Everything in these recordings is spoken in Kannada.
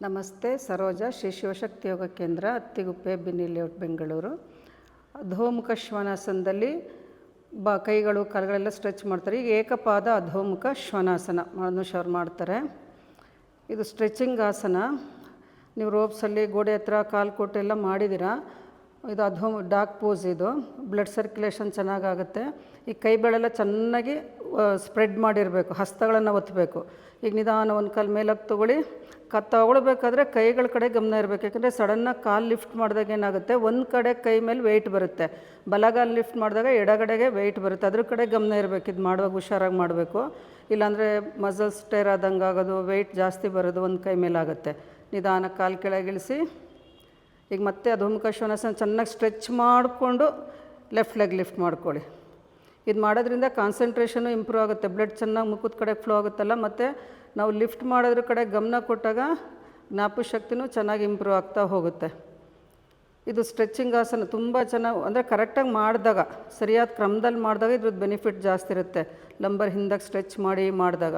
ನಮಸ್ತೆ. ಸರೋಜಾ ಶ್ರೀ ಶಿವಶಕ್ತಿ ಯೋಗ ಕೇಂದ್ರ, ಅತ್ತಿಗುಪ್ಪೆ, ಬಿನ್ನಿ ಲೇಔಟ್, ಬೆಂಗಳೂರು. ಅಧೋಮುಖ ಶ್ವಾನಾಸನದಲ್ಲಿ ಕೈಗಳು ಕಾಲುಗಳೆಲ್ಲ ಸ್ಟ್ರೆಚ್ ಮಾಡ್ತಾರೆ. ಈಗ ಏಕಪಾದ ಅಧೋಮುಖ ಶ್ವಾನಾಸನ ಮನುಷ್ಯ ಅವ್ರು ಮಾಡ್ತಾರೆ. ಇದು ಸ್ಟ್ರೆಚಿಂಗ್ ಆಸನ. ನೀವು ರೋಪ್ಸಲ್ಲಿ ಗೋಡೆ ಹತ್ರ ಕಾಲು ಕೊಟ್ಟೆಲ್ಲ ಮಾಡಿದ್ದೀರಾ. ಇದು ಡಾಗ್ ಪೋಸ್. ಇದು ಬ್ಲಡ್ ಸರ್ಕ್ಯುಲೇಷನ್ ಚೆನ್ನಾಗಾಗುತ್ತೆ. ಈ ಕೈ ಬೆಳೆಲ್ಲ ಚೆನ್ನಾಗಿ ಸ್ಪ್ರೆಡ್ ಮಾಡಿರಬೇಕು. ಹಸ್ತಗಳನ್ನು ಒತ್ತಬೇಕು. ಈಗ ನಿಧಾನ ಒಂದು ಕಾಲು ಮೇಲಕ್ಕೆ ತೊಗೊಳ್ಳಿ. ತಗೊಳ್ಬೇಕಾದ್ರೆ ಕೈಗಳ ಕಡೆ ಗಮನ ಇರಬೇಕು. ಯಾಕಂದರೆ ಸಡನ್ನಾಗಿ ಕಾಲು ಲಿಫ್ಟ್ ಮಾಡಿದಾಗ ಏನಾಗುತ್ತೆ, ಒಂದು ಕಡೆ ಕೈ ಮೇಲೆ ವೆಯ್ಟ್ ಬರುತ್ತೆ. ಬಲಗಾಲು ಲಿಫ್ಟ್ ಮಾಡಿದಾಗ ಎಡಗಡೆಗೆ ವೆಯ್ಟ್ ಬರುತ್ತೆ. ಅದ್ರ ಕಡೆ ಗಮನ ಇರಬೇಕು. ಇದು ಮಾಡುವಾಗ ಹುಷಾರಾಗಿ ಮಾಡಬೇಕು. ಇಲ್ಲಾಂದರೆ ಮಸಲ್ಸ್ ಟೇರ್ ಆದಂಗೆ ಆಗೋದು, ವೆಯ್ಟ್ ಜಾಸ್ತಿ ಬರೋದು ಒಂದು ಕೈ ಮೇಲೆ ಆಗುತ್ತೆ. ನಿಧಾನ ಕಾಲು ಕೆಳಗಿಳಿಸಿ. ಈಗ ಮತ್ತೆ ಅಧೋಮುಖ ಶ್ವಾನಾಸನ ಚೆನ್ನಾಗಿ ಸ್ಟ್ರೆಚ್ ಮಾಡಿಕೊಂಡು ಲೆಫ್ಟ್ ಲೆಗ್ ಲಿಫ್ಟ್ ಮಾಡ್ಕೊಳ್ಳಿ. ಇದು ಮಾಡೋದ್ರಿಂದ ಕಾನ್ಸಂಟ್ರೇಷನು ಇಂಪ್ರೂವ್ ಆಗುತ್ತೆ. ಬ್ಲಡ್ ಚೆನ್ನಾಗಿ ಮುಖದ ಕಡೆ ಫ್ಲೋ ಆಗುತ್ತಲ್ಲ. ಮತ್ತು ನಾವು ಲಿಫ್ಟ್ ಮಾಡೋದ್ರ ಕಡೆ ಗಮನ ಕೊಟ್ಟಾಗ ಜ್ಞಾಪಕಶಕ್ತಿನೂ ಚೆನ್ನಾಗಿ ಇಂಪ್ರೂವ್ ಆಗ್ತಾ ಹೋಗುತ್ತೆ. ಇದು ಸ್ಟ್ರೆಚಿಂಗ್ ಆಸನ ತುಂಬ ಚೆನ್ನಾಗಿ, ಅಂದರೆ ಕರೆಕ್ಟಾಗಿ ಮಾಡಿದಾಗ, ಸರಿಯಾದ ಕ್ರಮದಲ್ಲಿ ಮಾಡಿದಾಗ ಇದ್ರದ್ದು ಬೆನಿಫಿಟ್ ಜಾಸ್ತಿ ಇರುತ್ತೆ. ಲಂಬರ್ ಹಿಂದಕ್ಕೆ ಸ್ಟ್ರೆಚ್ ಮಾಡಿದಾಗ.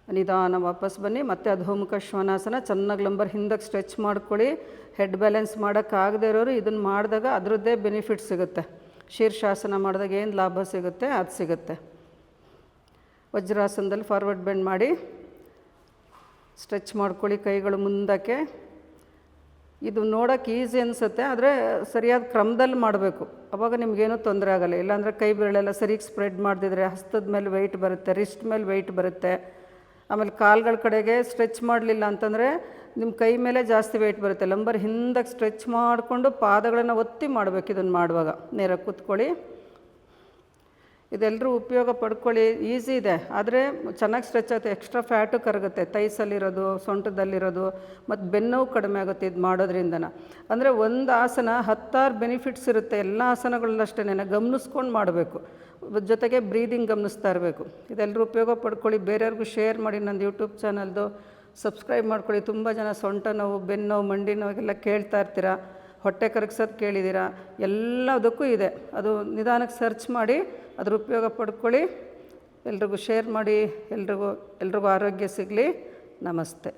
ನಿಧಾನ ವಾಪಸ್ ಬನ್ನಿ. ಮತ್ತು ಅಧೋಮುಖ ಶ್ವಾನಾಸನ ಚೆನ್ನಾಗಿ ಲಂಬರ್ ಹಿಂದಕ್ಕೆ ಸ್ಟ್ರೆಚ್ ಮಾಡ್ಕೊಳ್ಳಿ. ಹೆಡ್ ಬ್ಯಾಲೆನ್ಸ್ ಮಾಡೋಕ್ಕಾಗದೇ ಇರೋರು ಇದನ್ನು ಮಾಡಿದಾಗ ಅದರದ್ದೇ ಬೆನಿಫಿಟ್ ಸಿಗುತ್ತೆ. ಶೀರ್ಷಾಸನ ಮಾಡಿದಾಗ ಏನು ಲಾಭ ಸಿಗುತ್ತೆ ಅದು ಸಿಗುತ್ತೆ. ವಜ್ರಾಸನದಲ್ಲಿ ಫಾರ್ವರ್ಡ್ ಬೆಂಡ್ ಮಾಡಿ ಸ್ಟ್ರೆಚ್ ಮಾಡ್ಕೊಳ್ಳಿ ಕೈಗಳು ಮುಂದಕ್ಕೆ. ಇದು ನೋಡೋಕ್ಕೆ ಈಸಿ ಅನಿಸುತ್ತೆ, ಆದರೆ ಸರಿಯಾದ ಕ್ರಮದಲ್ಲಿ ಮಾಡಬೇಕು. ಆವಾಗ ನಿಮಗೇನೂ ತೊಂದರೆ ಆಗೋಲ್ಲ. ಇಲ್ಲಾಂದರೆ ಕೈ ಬೆರಳೆಲ್ಲ ಸರಿಗೆ ಸ್ಪ್ರೆಡ್ ಮಾಡದಿದ್ರೆ ಹಸ್ತದ ಮೇಲೆ ವೆಯ್ಟ್ ಬರುತ್ತೆ, ರಿಸ್ಟ್ ಮೇಲೆ ವೆಯ್ಟ್ ಬರುತ್ತೆ. ಆಮೇಲೆ ಕಾಲುಗಳ ಕಡೆಗೆ ಸ್ಟ್ರೆಚ್ ಮಾಡಲಿಲ್ಲ ಅಂತಂದರೆ ನಿಮ್ಮ ಕೈ ಮೇಲೆ ಜಾಸ್ತಿ ವೆಯ್ಟ್ ಬರುತ್ತೆ. ಲಂಬರ್ ಹಿಂದಕ್ಕೆ ಸ್ಟ್ರೆಚ್ ಮಾಡಿಕೊಂಡು ಪಾದಗಳನ್ನು ಒತ್ತಿ ಮಾಡಬೇಕು. ಇದನ್ನು ಮಾಡುವಾಗ ನೇರ ಕೂತ್ಕೊಳ್ಳಿ. ಇದೆಲ್ಲರೂ ಉಪಯೋಗ ಪಡ್ಕೊಳ್ಳಿ. ಈಸಿ ಇದೆ, ಆದರೆ ಚೆನ್ನಾಗಿ ಸ್ಟ್ರೆಚ್ ಆಗುತ್ತೆ. Extra fat ಕರಗುತ್ತೆ. ತೈಸಲ್ಲಿರೋದು, ಸೊಂಟದಲ್ಲಿರೋದು, ಮತ್ತು ಬೆನ್ನೋವು ಕಡಿಮೆ ಆಗುತ್ತೆ ಇದು ಮಾಡೋದ್ರಿಂದನ. ಅಂದರೆ ಒಂದು ಆಸನ 10 ಬೆನಿಫಿಟ್ಸ್ ಇರುತ್ತೆ. ಎಲ್ಲ ಆಸನಗಳನ್ನಷ್ಟೇ ಗಮನಿಸ್ಕೊಂಡು ಮಾಡಬೇಕು. ಜೊತೆಗೆ ಬ್ರೀದಿಂಗ್ ಗಮನಿಸ್ತಾ ಇರಬೇಕು. ಇದೆಲ್ಲರೂ ಉಪಯೋಗ ಪಡ್ಕೊಳ್ಳಿ. ಬೇರೆಯವ್ರಿಗೂ ಶೇರ್ ಮಾಡಿ. ನಂದು ಯೂಟ್ಯೂಬ್ ಚಾನಲ್ದು ಸಬ್ಸ್ಕ್ರೈಬ್ ಮಾಡ್ಕೊಳ್ಳಿ. ತುಂಬ ಜನ ಸೊಂಟ ನೋವು, ಬೆನ್ನು ನೋವು, ಮಂಡಿ ನೋವಿಗೆಲ್ಲ ಕೇಳ್ತಾ ಇರ್ತೀರ. ಹೊಟ್ಟೆ ಕರಗಿಸೋದು ಕೇಳಿದ್ದೀರಾ. ಎಲ್ಲದಕ್ಕೂ ಇದೆ. ಅದು ನಿಧಾನಕ್ಕೆ ಸರ್ಚ್ ಮಾಡಿ ಅದ್ರ ಉಪಯೋಗ ಪಡ್ಕೊಳ್ಳಿ. ಎಲ್ರಿಗೂ ಶೇರ್ ಮಾಡಿ. ಎಲ್ರಿಗೂ ಆರೋಗ್ಯ ಸಿಗಲಿ. ನಮಸ್ತೆ.